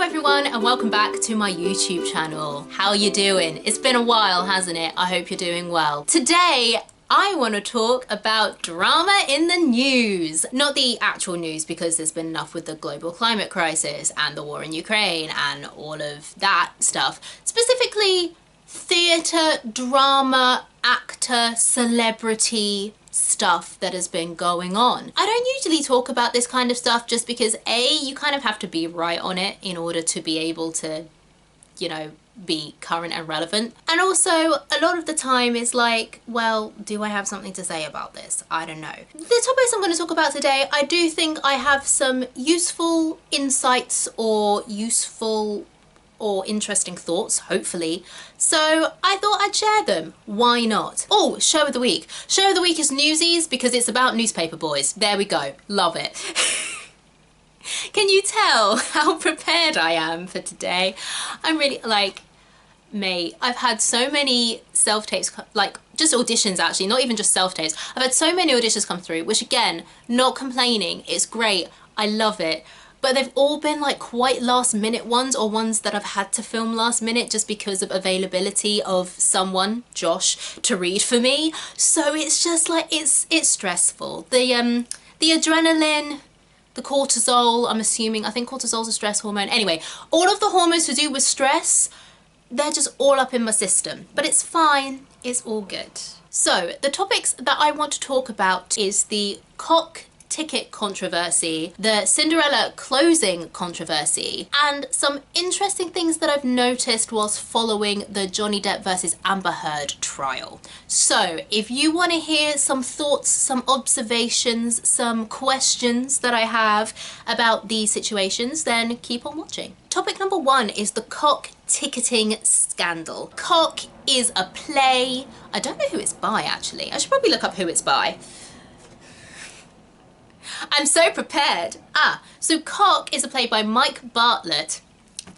everyone and welcome back to my YouTube channel. How are you doing? It's been a while, hasn't it? I hope you're doing well. Today, I want to talk about drama in the news. Not the actual news, because there's been enough with the global climate crisis and the war in Ukraine and all of that stuff. Specifically, theatre, drama, actor, celebrity stuff that has been going on. I don't usually talk about this kind of stuff just because A, you kind of have to be right on it in order to be able to, you know, be current and relevant. And also a lot of the time is like, well, do I have something to say about this? I don't know. The topics I'm going to talk about today, I do think I have some useful insights or useful or interesting thoughts, hopefully. So I thought I'd share them. Why not? Oh, show of the week. Show of the week is Newsies because it's about newspaper boys. There we go. Love it. Can you tell how prepared I am for today? I'm really like, mate, I've had so many self-tapes, like just auditions actually, not even just self-tapes. I've had so many auditions come through, which again, not complaining, it's great. I love it. But they've all been like quite last minute ones, or ones that I've had to film last minute just because of availability of someone, Josh, to read for me. So it's just like, it's stressful. The adrenaline, the cortisol, I'm assuming, I think cortisol's a stress hormone. Anyway, all of the hormones to do with stress, they're just all up in my system. But it's fine, it's all good. So the topics that I want to talk about is the cock ticket controversy, the Cinderella closing controversy, and some interesting things that I've noticed whilst following the Johnny Depp versus Amber Heard trial. So if you want to hear some thoughts, some observations, some questions that I have about these situations, then keep on watching. Topic number one is the cock ticketing scandal. Cock is a play. I don't know who it's by actually. I should probably look up who it's by. I'm so prepared. So Cock is a play by Mike Bartlett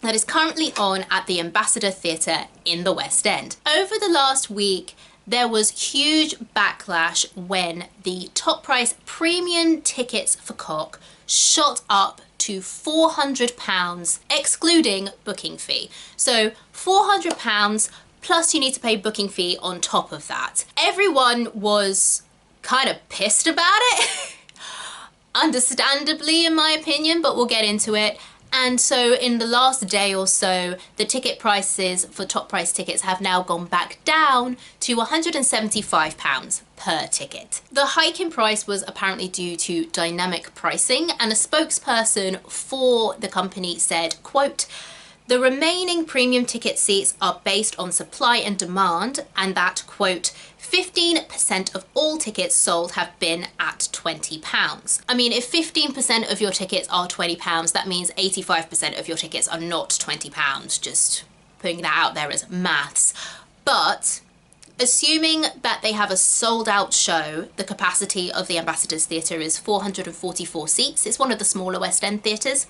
that is currently on at the Ambassador Theatre in the West End. Over the last week, there was huge backlash when the top price premium tickets for Cock shot up to £400, excluding booking fee. So £400 plus you need to pay booking fee on top of that. Everyone was kind of pissed about it. Understandably, in my opinion, but we'll get into it. And so in the last day or so, the ticket prices for top price tickets have now gone back down to £175 per ticket. The hike in price was apparently due to dynamic pricing, and a spokesperson for the company said, quote, "The remaining premium ticket seats are based on supply and demand, and that, quote, 15% of all tickets sold have been at £20. I mean, if 15% of your tickets are £20, that means 85% of your tickets are not £20, just putting that out there as maths. But assuming that they have a sold out show, the capacity of the Ambassadors Theatre is 444 seats. It's one of the smaller West End theatres.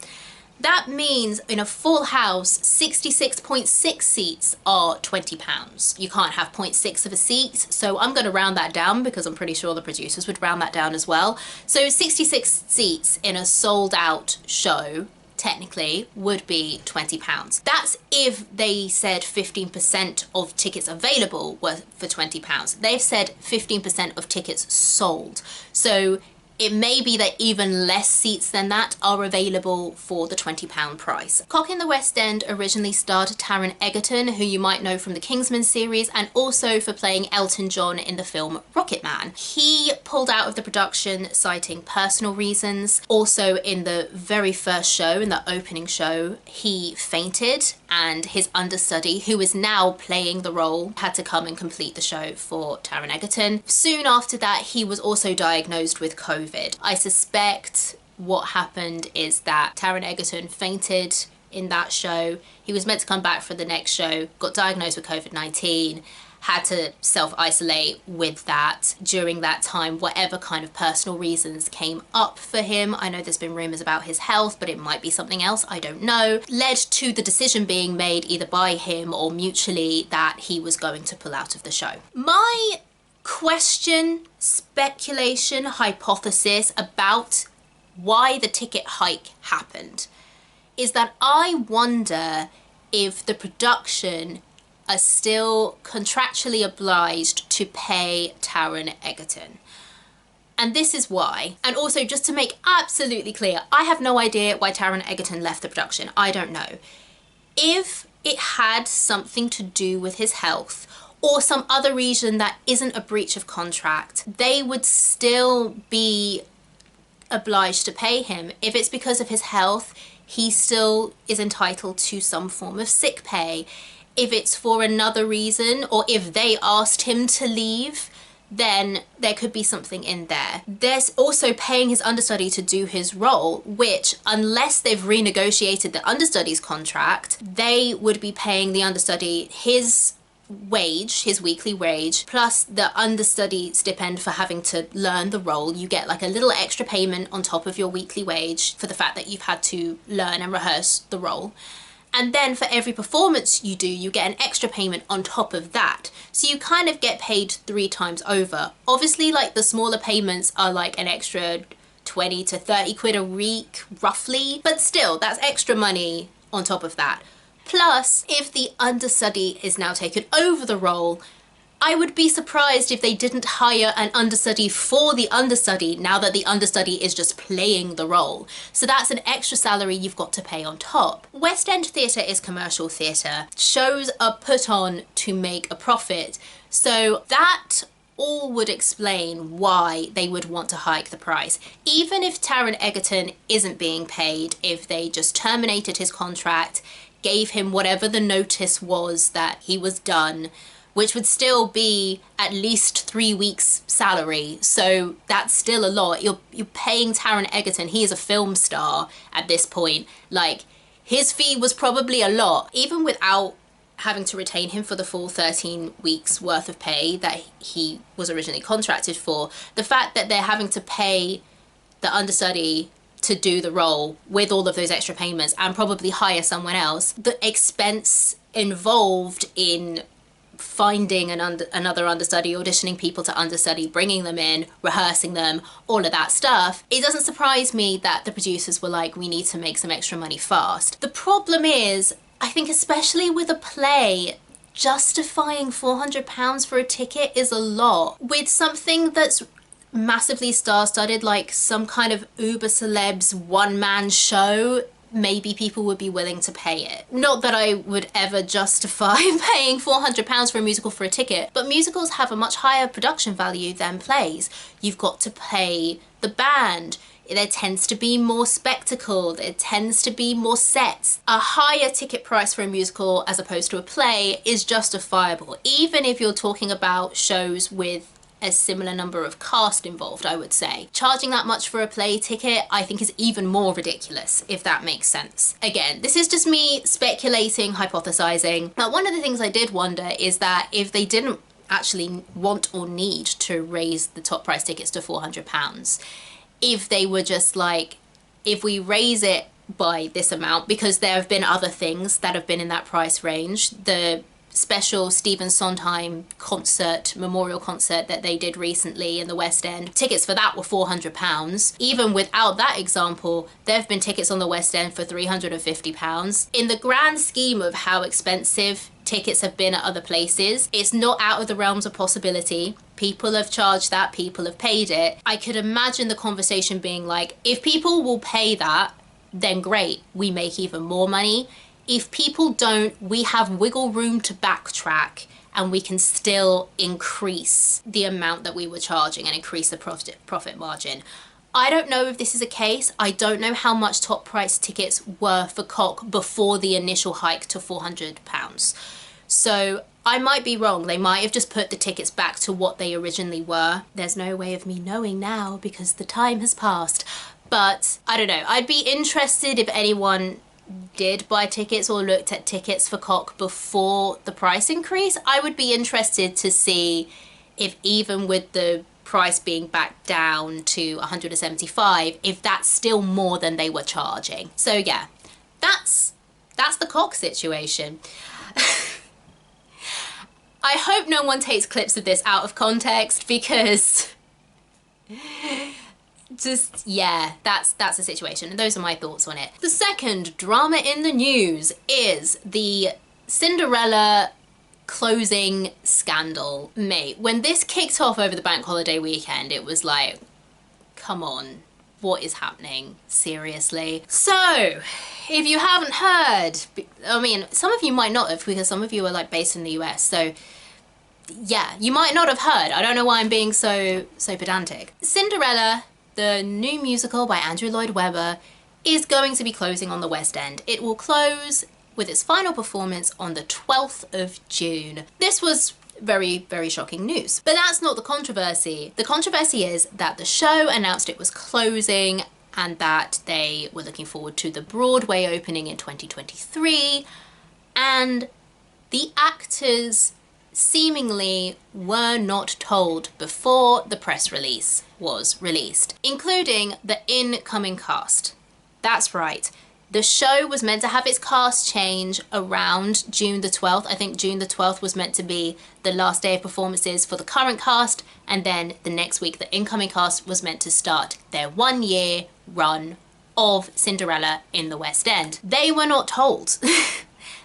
That means in a full house, 66.6 seats are £20. You can't have 0.6 of a seat, so I'm going to round that down because I'm pretty sure the producers would round that down as well. So 66 seats in a sold out show technically would be £20. That's if they said 15% of tickets available were for £20. They've said 15% of tickets sold. So it may be that even less seats than that are available for the £20 price. Cock in the West End originally starred Taron Egerton, who you might know from the Kingsman series, and also for playing Elton John in the film Rocketman. He pulled out of the production citing personal reasons. Also in the very first show, in the opening show, he fainted, and his understudy, who is now playing the role, had to come and complete the show for Taron Egerton. Soon after that, he was also diagnosed with COVID. I suspect what happened is that Taron Egerton fainted in that show. He was meant to come back for the next show, got diagnosed with COVID-19, had to self-isolate with that during that time. Whatever kind of personal reasons came up for him, I know there's been rumours about his health, but it might be something else, I don't know, led to the decision being made either by him or mutually that he was going to pull out of the show. My question, speculation, hypothesis about why the ticket hike happened is that I wonder if the production are still contractually obliged to pay Taron Egerton. And this is why. And also, just to make absolutely clear, I have no idea why Taron Egerton left the production. I don't know. If it had something to do with his health or some other reason that isn't a breach of contract, they would still be obliged to pay him. If it's because of his health, he still is entitled to some form of sick pay. If it's for another reason, or if they asked him to leave, then there could be something in there. There's also paying his understudy to do his role, which, unless they've renegotiated the understudy's contract, they would be paying the understudy his wage, his weekly wage, plus the understudy stipend for having to learn the role. You get like a little extra payment on top of your weekly wage for the fact that you've had to learn and rehearse the role. And then for every performance you do, you get an extra payment on top of that. So you kind of get paid 3 times over. Obviously, like, the smaller payments are like an extra 20 to 30 quid a week, roughly. But still, that's extra money on top of that. Plus, if the understudy is now taken over the role, I would be surprised if they didn't hire an understudy for the understudy now that the understudy is just playing the role. So that's an extra salary you've got to pay on top. West End theatre is commercial theatre. Shows are put on to make a profit. So that all would explain why they would want to hike the price. Even if Taron Egerton isn't being paid, if they just terminated his contract, gave him whatever the notice was that he was done, which would still be at least 3 weeks' salary. So that's still a lot. You're paying Taron Egerton. He is a film star at this point. Like, his fee was probably a lot. Even without having to retain him for the full 13 weeks worth of pay that he was originally contracted for, the fact that they're having to pay the understudy to do the role with all of those extra payments and probably hire someone else, the expense involved in finding another understudy, auditioning people to understudy, bringing them in, rehearsing them, all of that stuff, it doesn't surprise me that the producers were like, we need to make some extra money fast. The problem is, I think especially with a play, justifying £400 for a ticket is a lot. With something that's massively star-studded, like some kind of uber celebs one-man show, maybe people would be willing to pay it. Not that I would ever justify paying £400 for a musical for a ticket, but musicals have a much higher production value than plays. You've got to pay the band. There tends to be more spectacle, there tends to be more sets. A higher ticket price for a musical as opposed to a play is justifiable, even if you're talking about shows with a similar number of cast involved, I would say. Charging that much for a play ticket, I think, is even more ridiculous, if that makes sense. Again, this is just me speculating, hypothesizing. But one of the things I did wonder is that if they didn't actually want or need to raise the top price tickets to £400, if they were just like, if we raise it by this amount, because there have been other things that have been in that price range. The special Stephen Sondheim concert, memorial concert that they did recently in the West End, tickets for that were £400. Even without that example, there have been tickets on the West End for £350. In the grand scheme of how expensive tickets have been at other places, it's not out of the realms of possibility. People have charged that, people have paid it. I could imagine the conversation being like, if people will pay that, then great, we make even more money. If people don't, we have wiggle room to backtrack and we can still increase the amount that we were charging and increase the profit margin. I don't know if this is a case. I don't know how much top price tickets were for Cock before the initial hike to £400. So I might be wrong. They might have just put the tickets back to what they originally were. There's no way of me knowing now because the time has passed. But I don't know. I'd be interested if anyone did buy tickets or looked at tickets for Cock before the price increase. I would be interested to see if even with the price being back down to 175, if that's still more than they were charging. So yeah, that's the Cock situation. I hope no one takes clips of this out of context because just, yeah, that's the situation. And those are my thoughts on it. The second drama in the news is the Cinderella closing scandal. Mate, when this kicked off over the bank holiday weekend, it was like, come on, what is happening? Seriously. So, if you haven't heard, I mean, some of you might not have, because some of you are like based in the US, so yeah, you might not have heard. I don't know why I'm being so pedantic. Cinderella, the new musical by Andrew Lloyd Webber, is going to be closing on the West End. It will close with its final performance on the 12th of June. This was very, very shocking news. But that's not the controversy. The controversy is that the show announced it was closing and that they were looking forward to the Broadway opening in 2023, and the actors seemingly were not told before the press release was released, including the incoming cast. That's right. The show was meant to have its cast change around June the 12th. I think June the 12th was meant to be the last day of performances for the current cast, and then the next week the incoming cast was meant to start their 1-year run of Cinderella in the West End. They were not told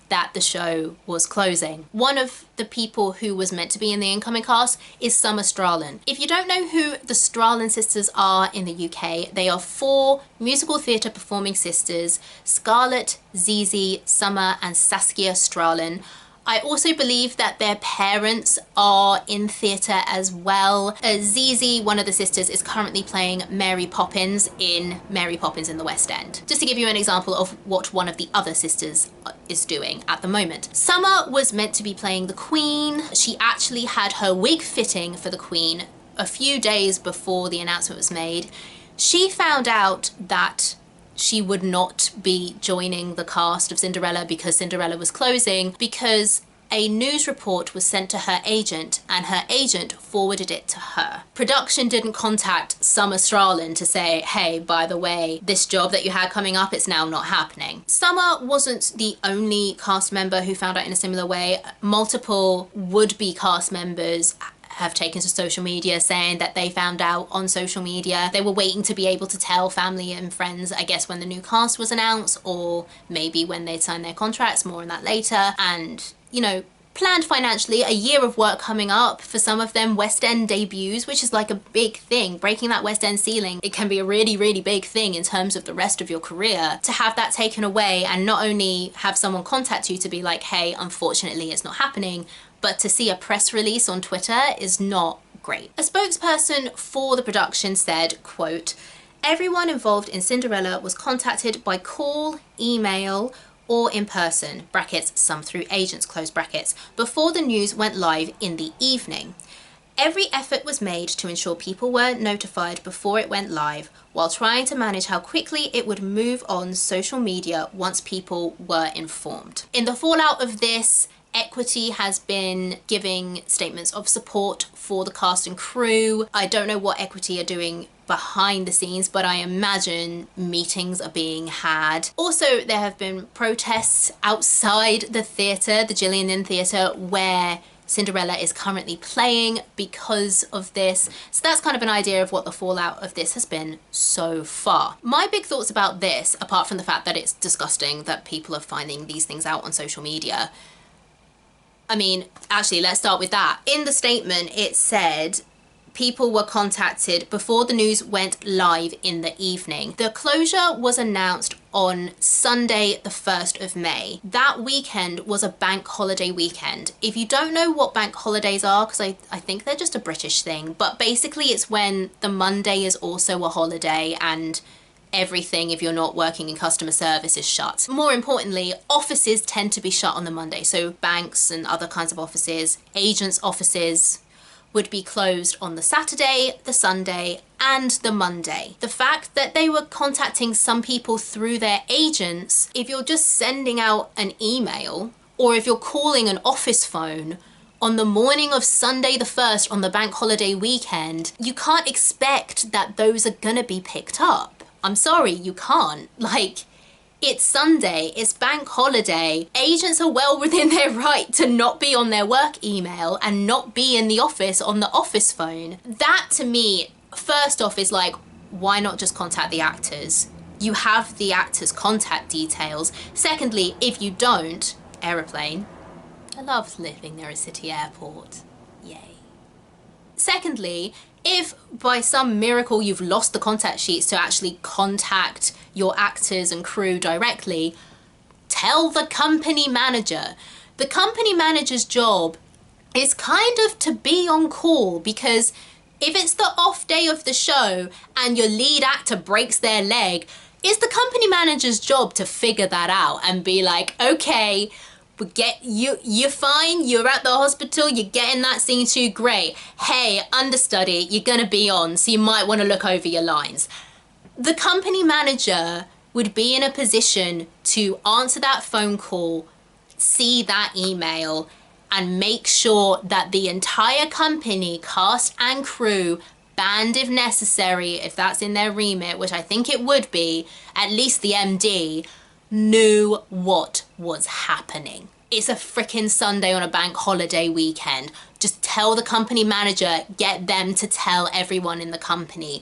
that the show was closing. One of the people who was meant to be in the incoming cast is Summer Stralin. If you don't know who the Stralin sisters are in the UK, they are 4 musical theatre performing sisters: Scarlett, Zizi, Summer and Saskia Stralin. I also believe that their parents are in theatre as well. Zizi, one of the sisters, is currently playing Mary Poppins in Mary Poppins in the West End. Just to give you an example of what one of the other sisters is doing at the moment. Summer was meant to be playing the Queen. She actually had her wig fitting for the Queen a few days before the announcement was made. She found out that she would not be joining the cast of Cinderella because Cinderella was closing, because a news report was sent to her agent and her agent forwarded it to her. Production didn't contact Summer Stralin to say, hey, by the way, this job that you had coming up, it's now not happening. Summer wasn't the only cast member who found out in a similar way. Multiple would-be cast members have taken to social media saying that they found out on social media. They were waiting to be able to tell family and friends, I guess, when the new cast was announced, or maybe when they'd signed their contracts, more on that later. And, you know, planned financially, a year of work coming up for some of them, West End debuts, which is like a big thing. Breaking that West End ceiling, it can be a really, really big thing in terms of the rest of your career. To have that taken away and not only have someone contact you to be like, hey, unfortunately it's not happening, but to see a press release on Twitter is not great. A spokesperson for the production said, quote, "Everyone involved in Cinderella was contacted by call, email, or in person, brackets, some through agents, close brackets, before the news went live in the evening. Every effort was made to ensure people were notified before it went live, while trying to manage how quickly it would move on social media once people were informed." In the fallout of this, Equity has been giving statements of support for the cast and crew. I don't know what Equity are doing behind the scenes, but I imagine meetings are being had. Also, there have been protests outside the theatre, the Gillian Inn Theatre, where Cinderella is currently playing because of this. So that's kind of an idea of what the fallout of this has been so far. My big thoughts about this, apart from the fact that it's disgusting that people are finding these things out on social media, I mean, actually, let's start with that. In the statement, it said people were contacted before the news went live in the evening. The closure was announced on Sunday, the 1st of May. That weekend was a bank holiday weekend. If you don't know what bank holidays are, because I think they're just a British thing, but basically it's when the Monday is also a holiday and everything, if you're not working in customer service, is shut. More importantly, offices tend to be shut on the Monday. So banks and other kinds of offices, agents' offices would be closed on the Saturday, the Sunday, and the Monday. The fact that they were contacting some people through their agents, if you're just sending out an email, or if you're calling an office phone on the morning of Sunday the 1st on the bank holiday weekend, you can't expect that those are gonna be picked up. I'm sorry, you can't. Like, it's Sunday, it's bank holiday. Agents are well within their right to not be on their work email and not be in the office on the office phone. That to me, first off, is like, why not just contact the actors? You have the actors' contact details. Secondly, if you don't, aeroplane. I love living near a city airport. Yay. Secondly, if by some miracle you've lost the contact sheets to actually contact your actors and crew directly, tell the company manager. The company manager's job is kind of to be on call, because if it's the off day of the show and your lead actor breaks their leg, it's the company manager's job to figure that out and be like, okay, you're fine, you're at the hospital, you're getting that scene too, great. Hey, understudy, you're gonna be on, so you might want to look over your lines. The company manager would be in a position to answer that phone call, see that email, and make sure that the entire company, cast and crew, band if necessary, if that's in their remit, which I think it would be, at least the MD, knew what was happening. It's a freaking Sunday on a bank holiday weekend. Just tell the company manager, get them to tell everyone in the company.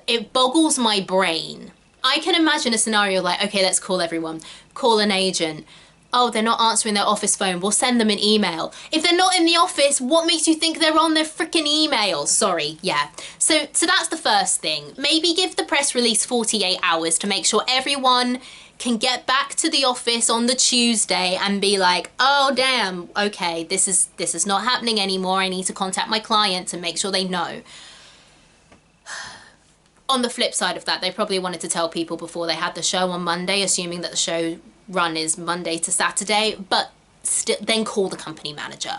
It boggles my brain. I can imagine a scenario like, okay, let's call everyone. Call an agent. Oh, they're not answering their office phone. We'll send them an email. If they're not in the office, what makes you think they're on their freaking email? Sorry, yeah. So that's the first thing. Maybe give the press release 48 hours to make sure everyone can get back to the office on the Tuesday and be like, oh damn, okay, this is not happening anymore. I need to contact my client to make sure they know. On the flip side of that, they probably wanted to tell people before they had the show on Monday, assuming that the show run is Monday to Saturday, but still, then call the company manager.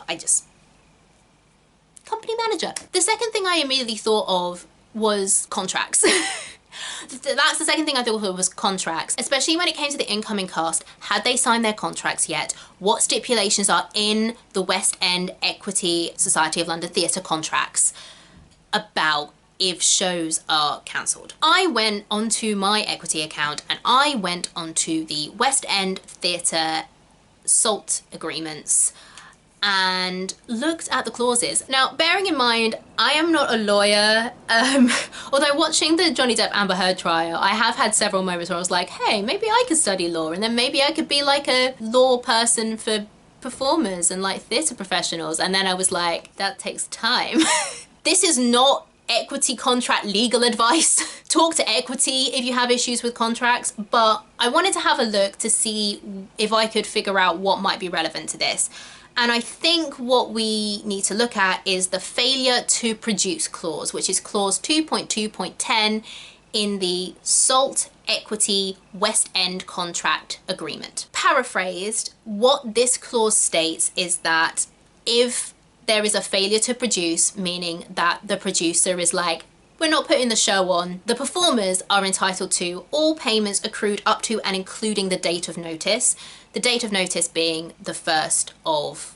Company manager. The second thing I immediately thought of was contracts. That's the second thing I thought of was contracts, especially when it came to the incoming cast. Had they signed their contracts yet? What stipulations are in the West End Equity Society of London Theatre contracts about if shows are cancelled? I went onto my equity account and I went onto the West End Theatre SALT agreements and looked at the clauses. Now, bearing in mind, I am not a lawyer, although watching the Johnny Depp Amber Heard trial, I have had several moments where I was like, hey, maybe I could study law, and then maybe I could be like a law person for performers and like theatre professionals, and then I was like, that takes time. This is not equity contract legal advice. Talk to equity if you have issues with contracts, but I wanted to have a look to see if I could figure out what might be relevant to this. And I think what we need to look at is the failure to produce clause, which is clause 2.2.10 in the SALT Equity West End Contract Agreement. Paraphrased, what this clause states is that if there is a failure to produce, meaning that the producer is like, we're not putting the show on, the performers are entitled to all payments accrued up to and including the date of notice. The date of notice being the 1st of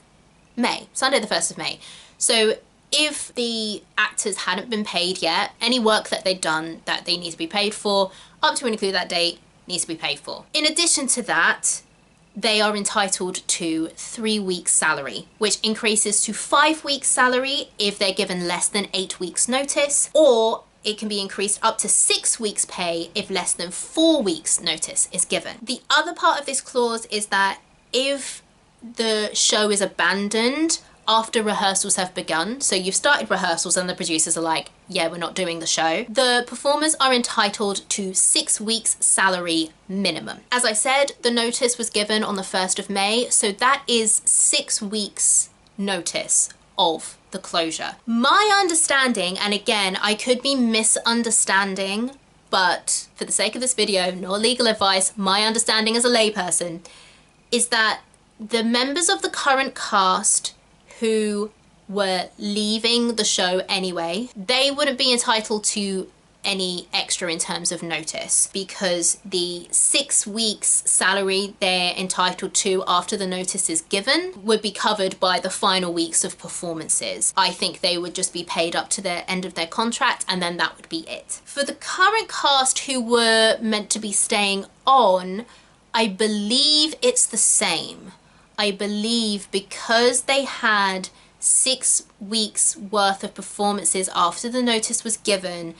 May, Sunday the 1st of May. So if the actors hadn't been paid yet, any work that they'd done that they need to be paid for, up to and include that date, needs to be paid for. In addition to that, they are entitled to 3 weeks salary, which increases to 5 weeks salary if they're given less than 8 weeks notice, or it can be increased up to 6 weeks pay if less than 4 weeks notice is given. The other part of this clause is that if the show is abandoned after rehearsals have begun, so you've started rehearsals and the producers are like, yeah, we're not doing the show, the performers are entitled to 6 weeks salary minimum. As I said, the notice was given on the 1st of May, so that is 6 weeks notice of the closure. My understanding, and again, I could be misunderstanding, but for the sake of this video, not legal advice, my understanding as a layperson is that the members of the current cast who were leaving the show anyway, they wouldn't be entitled to any extra in terms of notice, because the 6 weeks salary they're entitled to after the notice is given would be covered by the final weeks of performances. I think they would just be paid up to the end of their contract and then that would be it. For the current cast who were meant to be staying on, I believe it's the same. I believe because they had 6 weeks worth of performances after the notice was given,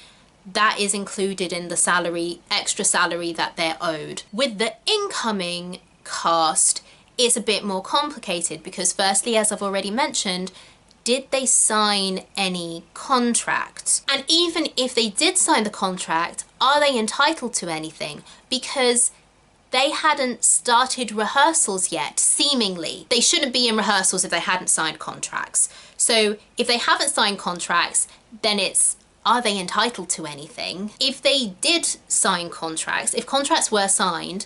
that is included in the salary, extra salary that they're owed. With the incoming cast, it's a bit more complicated because firstly, as I've already mentioned, did they sign any contract? And even if they did sign the contract, are they entitled to anything? Because they hadn't started rehearsals yet, seemingly. They shouldn't be in rehearsals if they hadn't signed contracts. So if they haven't signed contracts, then it's, are they entitled to anything? If they did sign contracts, if contracts were signed,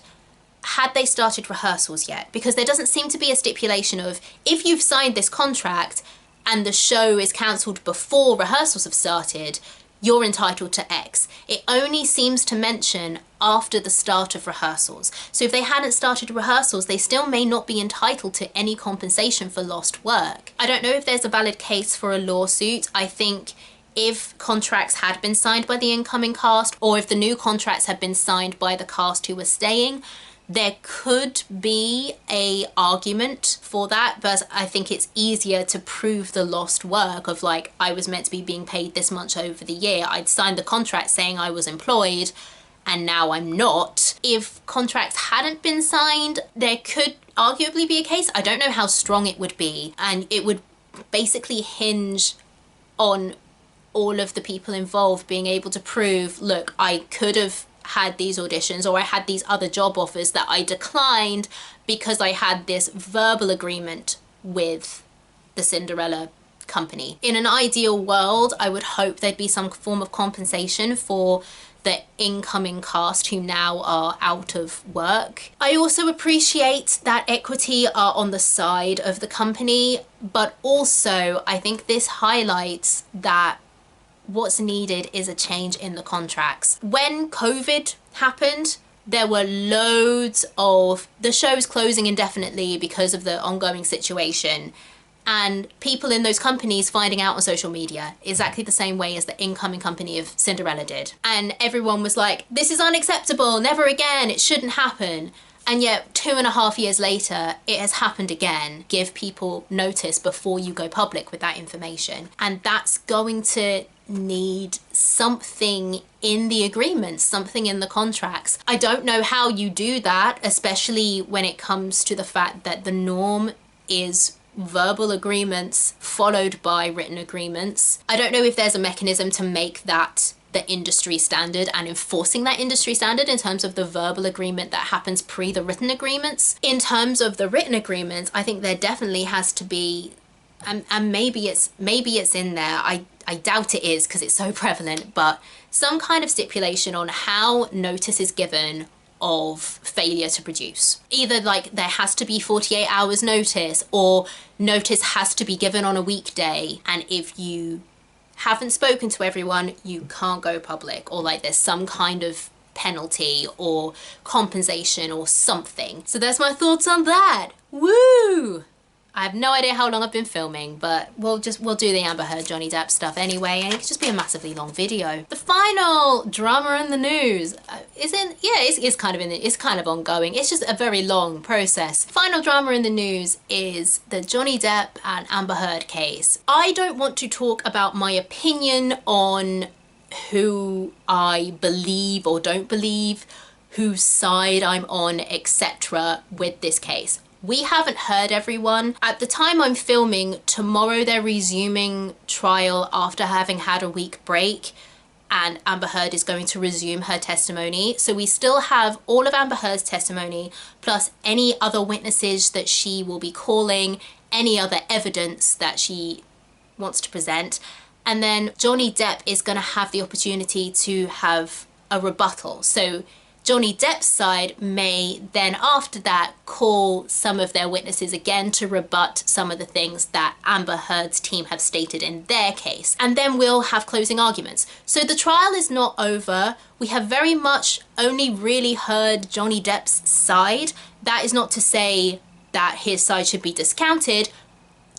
had they started rehearsals yet? Because there doesn't seem to be a stipulation of, if you've signed this contract and the show is cancelled before rehearsals have started, you're entitled to X. It only seems to mention after the start of rehearsals. So if they hadn't started rehearsals, they still may not be entitled to any compensation for lost work. I don't know if there's a valid case for a lawsuit. I think if contracts had been signed by the incoming cast, or if the new contracts had been signed by the cast who were staying, there could be a argument for that, but I think it's easier to prove the lost work of like, I was meant to be being paid this much over the year. I'd signed the contract saying I was employed and now I'm not. If contracts hadn't been signed, there could arguably be a case. I don't know how strong it would be, and it would basically hinge on all of the people involved being able to prove, look, I could have had these auditions, or I had these other job offers that I declined because I had this verbal agreement with the Cinderella company. In an ideal world, I would hope there'd be some form of compensation for the incoming cast who now are out of work. I also appreciate that equity are on the side of the company, but also I think this highlights that what's needed is a change in the contracts. When COVID happened, there were loads of the shows closing indefinitely because of the ongoing situation, and people in those companies finding out on social media exactly the same way as the incoming company of Cinderella did. And everyone was like, this is unacceptable, never again, it shouldn't happen. And yet 2.5 years later, it has happened again. Give people notice before you go public with that information. And that's going to need something in the agreements, something in the contracts. I don't know how you do that, especially when it comes to the fact that the norm is verbal agreements followed by written agreements. I don't know if there's a mechanism to make that the industry standard and enforcing that industry standard in terms of the verbal agreement that happens pre the written agreements. In terms of the written agreements, I think there definitely has to be, and maybe it's in there, I doubt it is because it's so prevalent, but some kind of stipulation on how notice is given of failure to produce. Either like there has to be 48 hours notice, or notice has to be given on a weekday, and if you haven't spoken to everyone, you can't go public, or like there's some kind of penalty or compensation or something. So that's my thoughts on that. Woo! I have no idea how long I've been filming, but we'll do the Amber Heard Johnny Depp stuff anyway, and it could just be a massively long video. The final drama in the news it's kind of ongoing. It's just a very long process. Final drama in the news is the Johnny Depp and Amber Heard case. I don't want to talk about my opinion on who I believe or don't believe, whose side I'm on, etc. with this case. We haven't heard everyone. At the time I'm filming, tomorrow they're resuming trial after having had a week break, and Amber Heard is going to resume her testimony. So we still have all of Amber Heard's testimony, plus any other witnesses that she will be calling, any other evidence that she wants to present. And then Johnny Depp is going to have the opportunity to have a rebuttal. So Johnny Depp's side may then after that call some of their witnesses again to rebut some of the things that Amber Heard's team have stated in their case. And then we'll have closing arguments. So the trial is not over. We have very much only really heard Johnny Depp's side. That is not to say that his side should be discounted,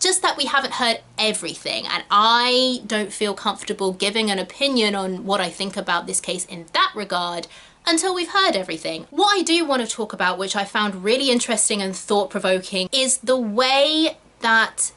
just that we haven't heard everything, and I don't feel comfortable giving an opinion on what I think about this case in that regard until we've heard everything. What I do want to talk about, which I found really interesting and thought-provoking, is the way that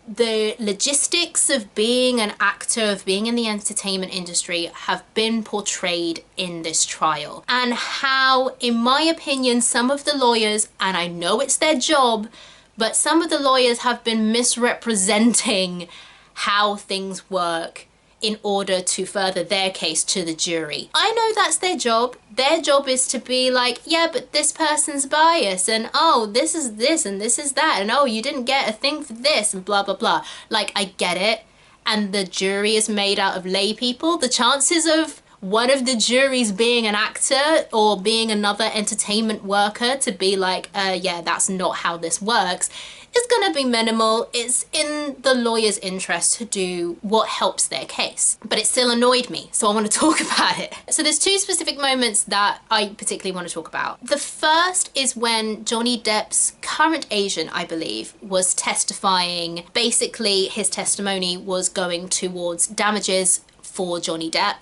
the logistics of being an actor, of being in the entertainment industry, have been portrayed in this trial. And how, in my opinion, some of the lawyers, and I know it's their job, but some of the lawyers have been misrepresenting how things work in order to further their case to the jury. I know that's their job. Their job is to be like, yeah, but this person's biased, and oh, this is this, and this is that, and oh, you didn't get a thing for this, and blah, blah, blah. Like, I get it. And the jury is made out of lay people. The chances of one of the juries being an actor or being another entertainment worker to be like, yeah, that's not how this works, is gonna be minimal. It's in the lawyer's interest to do what helps their case. But it still annoyed me, so I want to talk about it. So there's two specific moments that I particularly want to talk about. The first is when Johnny Depp's current agent, I believe, was testifying. Basically, his testimony was going towards damages for Johnny Depp.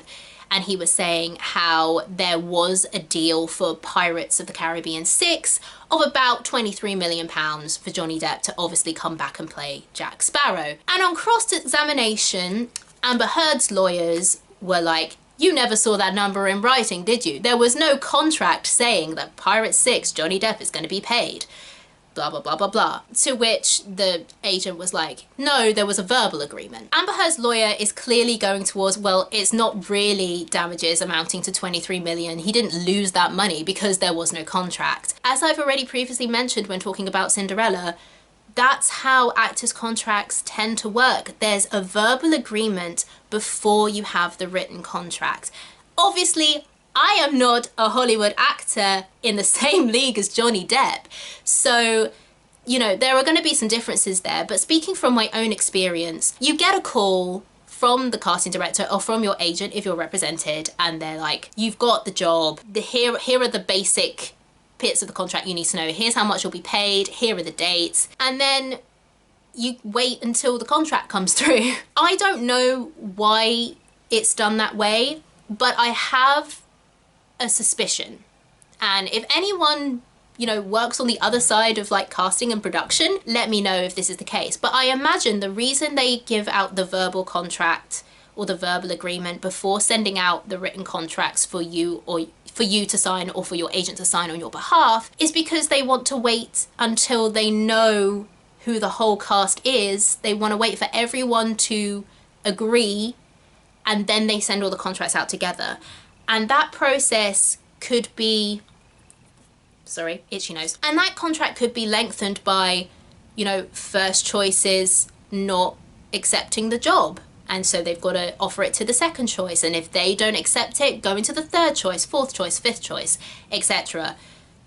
And he was saying how there was a deal for Pirates of the Caribbean 6 of about £23 million for Johnny Depp to obviously come back and play Jack Sparrow. And on cross-examination, Amber Heard's lawyers were like, you never saw that number in writing, did you? There was no contract saying that Pirates 6, Johnny Depp is going to be paid. Blah, blah, blah, blah, blah. To which the agent was like, no, there was a verbal agreement. Amber Heard's lawyer is clearly going towards, well, it's not really damages amounting to 23 million. He didn't lose that money because there was no contract. As I've already previously mentioned when talking about Cinderella, that's how actors' contracts tend to work. There's a verbal agreement before you have the written contract. Obviously, I am not a Hollywood actor in the same league as Johnny Depp. So, you know, there are going to be some differences there. But speaking from my own experience, you get a call from the casting director or from your agent if you're represented, and they're like, you've got the job. Here are the basic bits of the contract you need to know. Here's how much you'll be paid. Here are the dates. And then you wait until the contract comes through. I don't know why it's done that way, but I have a suspicion. And if anyone, you know, works on the other side of like casting and production, let me know if this is the case. But I imagine the reason they give out the verbal contract or the verbal agreement before sending out the written contracts for you to sign or for your agent to sign on your behalf is because they want to wait until they know who the whole cast is. They want to wait for everyone to agree, and then they send all the contracts out together. And that process could be, sorry, itchy nose. And that contract could be lengthened by, you know, first choices not accepting the job. And so they've got to offer it to the second choice. And if they don't accept it, go into the third choice, fourth choice, fifth choice, etc.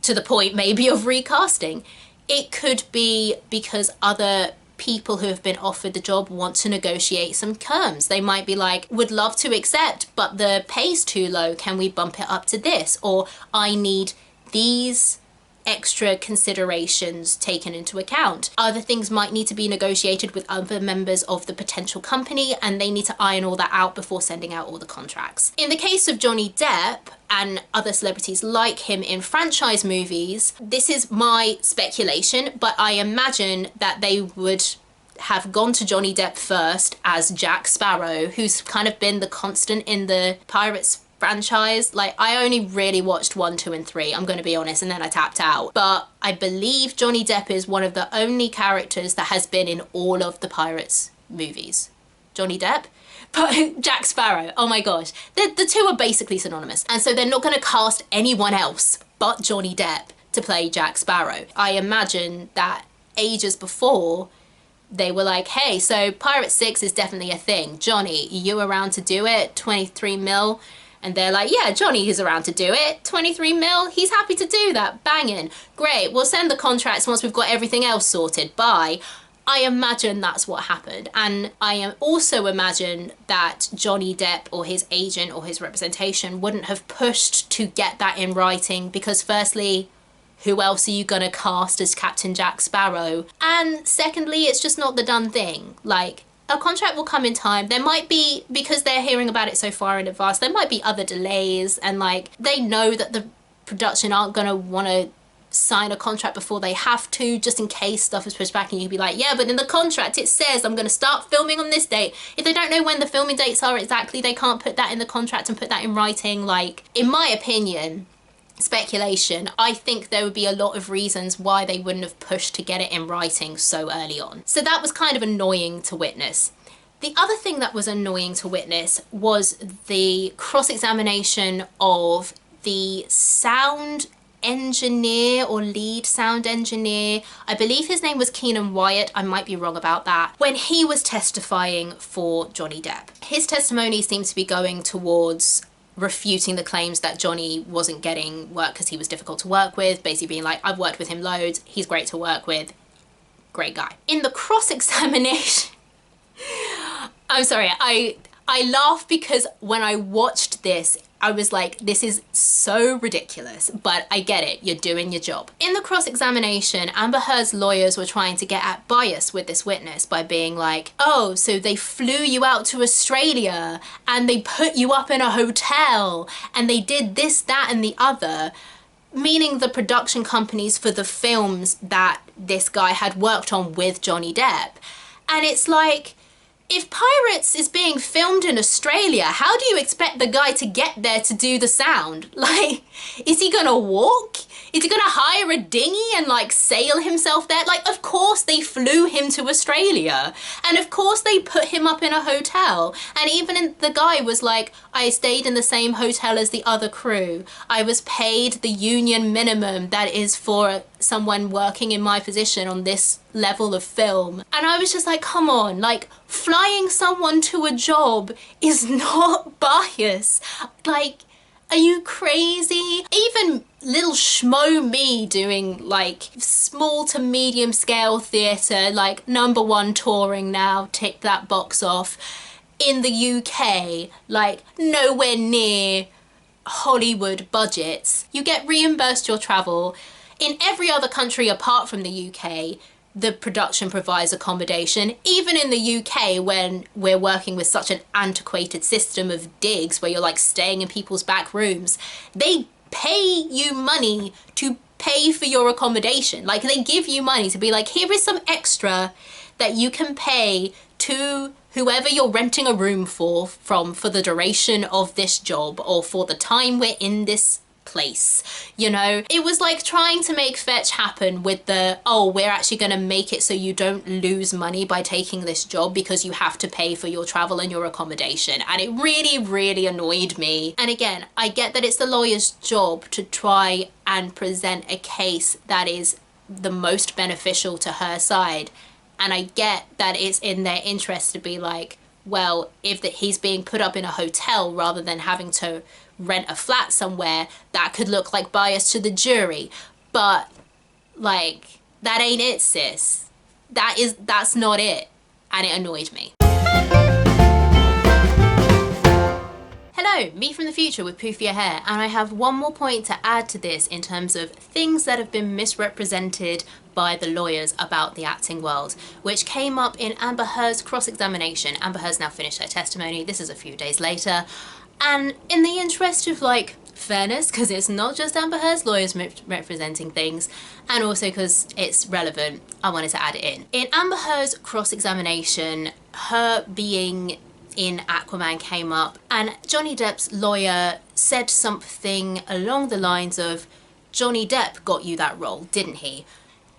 To the point maybe of recasting. It could be because other people who have been offered the job want to negotiate some terms. They might be like, would love to accept, but the pay's too low. Can we bump it up to this? Or I need these extra considerations taken into account. Other things might need to be negotiated with other members of the potential company, and they need to iron all that out before sending out all the contracts. In the case of Johnny Depp and other celebrities like him in franchise movies, this is my speculation, but I imagine that they would have gone to Johnny Depp first as Jack Sparrow, who's kind of been the constant in the Pirates franchise. Like, I only really watched 1, 2, and 3, I'm going to be honest, and then I tapped out. But I believe Johnny Depp is one of the only characters that has been in all of the Pirates movies. Johnny Depp? But Jack Sparrow, oh my gosh. The two are basically synonymous. And so they're not going to cast anyone else but Johnny Depp to play Jack Sparrow. I imagine that ages before, they were like, hey, so Pirate 6 is definitely a thing. Johnny, you around to do it? 23 mil? And they're like, yeah, Johnny is around to do it. 23 mil, he's happy to do that. Banging. Great, we'll send the contracts once we've got everything else sorted. Bye. I imagine that's what happened. And I am also imagine that Johnny Depp or his agent or his representation wouldn't have pushed to get that in writing because firstly, who else are you gonna cast as Captain Jack Sparrow? And secondly, it's just not the done thing. Like, a contract will come in time. There might be, because they're hearing about it so far in advance, there might be other delays, and like they know that the production aren't gonna wanna sign a contract before they have to, just in case stuff is pushed back, and you'd be like, yeah, but in the contract it says I'm going to start filming on this date. If they don't know when the filming dates are exactly, they can't put that in the contract and put that in writing. Like, in my opinion, speculation, I think there would be a lot of reasons why they wouldn't have pushed to get it in writing so early on. So that was kind of annoying to witness. The other thing that was annoying to witness was the cross-examination of the sound engineer or lead sound engineer. I believe his name was Keenan Wyatt, I might be wrong about that, when he was testifying for Johnny Depp. His testimony seems to be going towards refuting the claims that Johnny wasn't getting work because he was difficult to work with, basically being like, I've worked with him loads, he's great to work with, great guy. In the cross-examination, I'm sorry, I laugh because when I watched this, I was like, this is so ridiculous, but I get it, you're doing your job. In the cross-examination, Amber Heard's lawyers were trying to get at bias with this witness by being like, oh, so they flew you out to Australia and they put you up in a hotel and they did this, that, and the other, meaning the production companies for the films that this guy had worked on with Johnny Depp. And it's like, if Pirates is being filmed in Australia, how do you expect the guy to get there to do the sound? Like, is he gonna walk? Is he gonna hire a dinghy and like sail himself there? Like, of course they flew him to Australia. And of course they put him up in a hotel. And even the guy was like, I stayed in the same hotel as the other crew. I was paid the union minimum that is for someone working in my position on this level of film. And I was just like, come on, like, flying someone to a job is not bias. Like, are you crazy? Even little schmo me doing like small to medium scale theatre, like #1 touring now, tick that box off, in the UK, like nowhere near Hollywood budgets. You get reimbursed your travel. In every other country apart from the UK, the production provides accommodation. Even in the UK, when we're working with such an antiquated system of digs where you're like staying in people's back rooms, they pay you money to pay for your accommodation. Like, they give you money to be like, here is some extra that you can pay to whoever you're renting a room for the duration of this job or for the time we're in this place. You know, it was like trying to make fetch happen with the, oh, we're actually going to make it so you don't lose money by taking this job because you have to pay for your travel and your accommodation. And it really, really annoyed me. And again, I get that it's the lawyer's job to try and present a case that is the most beneficial to her side. And I get that it's in their interest to be like, well, if he's being put up in a hotel rather than having to rent a flat somewhere, that could look like bias to the jury. But like, that ain't it, sis. That's not it. And it annoyed me. Hello, me from the future with poofier hair, and I have one more point to add to this in terms of things that have been misrepresented by the lawyers about the acting world, which came up in Amber Heard's cross-examination. Amber Heard's now finished her testimony. This is a few days later. And in the interest of like fairness, because it's not just Amber Heard's lawyers representing things, and also because it's relevant, I wanted to add it in. In Amber Heard's cross-examination, her being in Aquaman came up, and Johnny Depp's lawyer said something along the lines of, Johnny Depp got you that role, didn't he?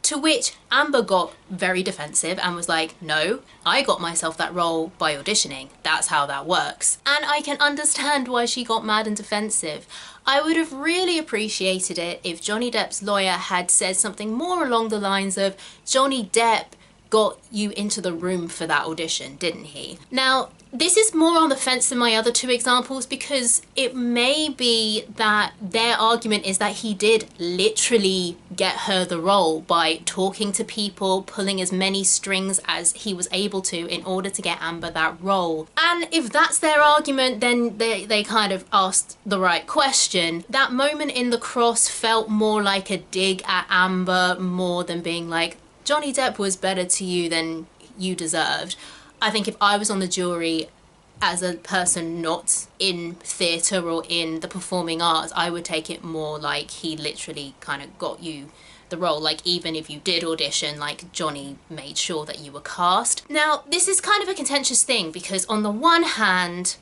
To which Amber got very defensive and was like, no, I got myself that role by auditioning. That's how that works. And I can understand why she got mad and defensive. I would have really appreciated it if Johnny Depp's lawyer had said something more along the lines of, Johnny Depp got you into the room for that audition, didn't he? Now, this is more on the fence than my other two examples, because it may be that their argument is that he did literally get her the role by talking to people, pulling as many strings as he was able to in order to get Amber that role. And if that's their argument, then they kind of asked the right question. That moment in the cross felt more like a dig at Amber more than being like, Johnny Depp was better to you than you deserved. I think if I was on the jury, as a person not in theatre or in the performing arts, I would take it more like he literally kind of got you the role. Like, even if you did audition, like, Johnny made sure that you were cast. Now, this is kind of a contentious thing because on the one hand,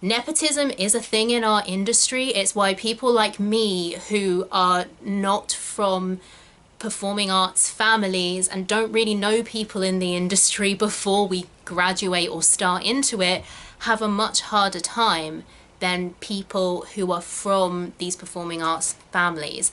nepotism is a thing in our industry. It's why people like me who are not from performing arts families and don't really know people in the industry before we graduate or start into it have a much harder time than people who are from these performing arts families.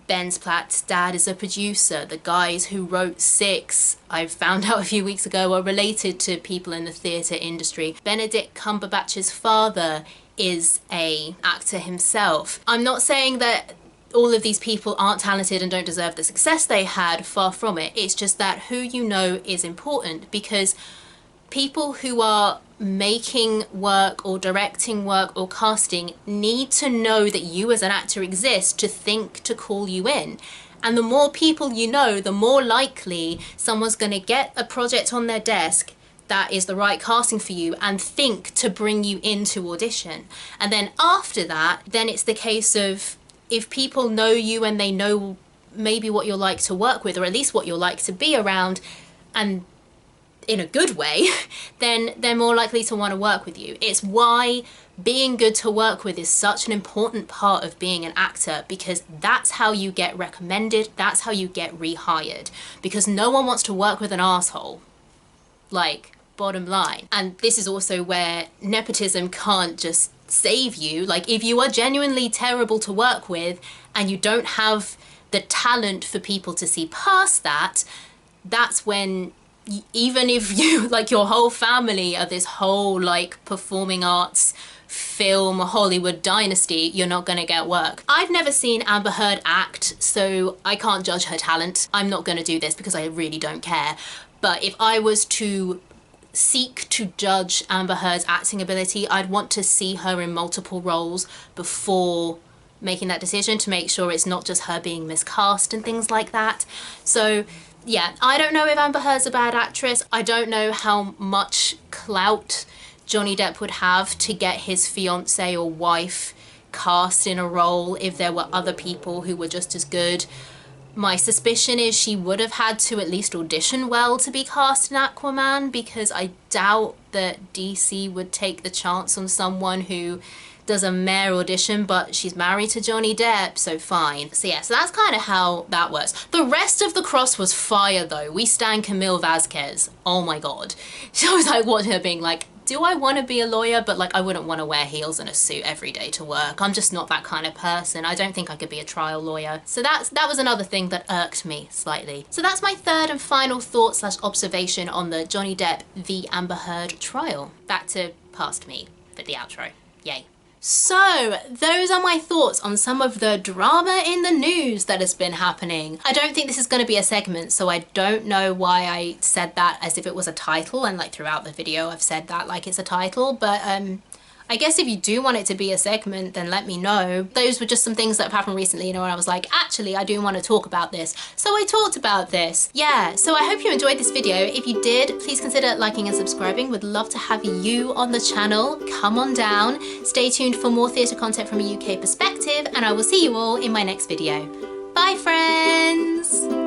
Ben Platt's dad is a producer. The guys who wrote Six, I found out a few weeks ago, are related to people in the theatre industry. Benedict Cumberbatch's father is an actor himself. I'm not saying that all of these people aren't talented and don't deserve the success they had, far from it. It's just that who you know is important, because people who are making work or directing work or casting need to know that you as an actor exist to think to call you in. And the more people you know, the more likely someone's going to get a project on their desk that is the right casting for you and think to bring you into audition. And then after that, then it's the case of, if people know you and they know maybe what you're like to work with, or at least what you're like to be around, and in a good way, then they're more likely to want to work with you. It's why being good to work with is such an important part of being an actor, because that's how you get recommended, that's how you get rehired, because no one wants to work with an asshole. Like, bottom line. And this is also where nepotism can't just save you. Like, if you are genuinely terrible to work with and you don't have the talent for people to see past that, that's when, even if you, like, your whole family are this whole, like, performing arts film Hollywood dynasty, you're not gonna get work. I've never seen Amber Heard act, so I can't judge her talent. I'm not gonna do this because I really don't care. But if I was to seek to judge Amber Heard's acting ability, I'd want to see her in multiple roles before making that decision, to make sure it's not just her being miscast and things like that. So yeah, I don't know if Amber Heard's a bad actress. I don't know how much clout Johnny Depp would have to get his fiance or wife cast in a role if there were other people who were just as good. My suspicion is she would have had to at least audition well to be cast in Aquaman, because I doubt that DC would take the chance on someone who does a mere audition, but she's married to Johnny Depp, so fine. So yeah, so that's kind of how that works. The rest of the cross was fire though. We stan Camille Vasquez. Oh my god. So I was like watching her being like, do I want to be a lawyer? But like, I wouldn't want to wear heels and a suit every day to work. I'm just not that kind of person. I don't think I could be a trial lawyer. So that was another thing that irked me slightly. So that's my third and final thought / observation on the Johnny Depp v Amber Heard trial. Back to past me for the outro. Yay. So those are my thoughts on some of the drama in the news that has been happening. I don't think this is going to be a segment, so I don't know why I said that as if it was a title, and like throughout the video I've said that like it's a title, but I guess if you do want it to be a segment, then let me know. Those were just some things that have happened recently, you know, and I was like, actually, I do want to talk about this. So I talked about this. Yeah, so I hope you enjoyed this video. If you did, please consider liking and subscribing. Would love to have you on the channel. Come on down. Stay tuned for more theatre content from a UK perspective, and I will see you all in my next video. Bye, friends!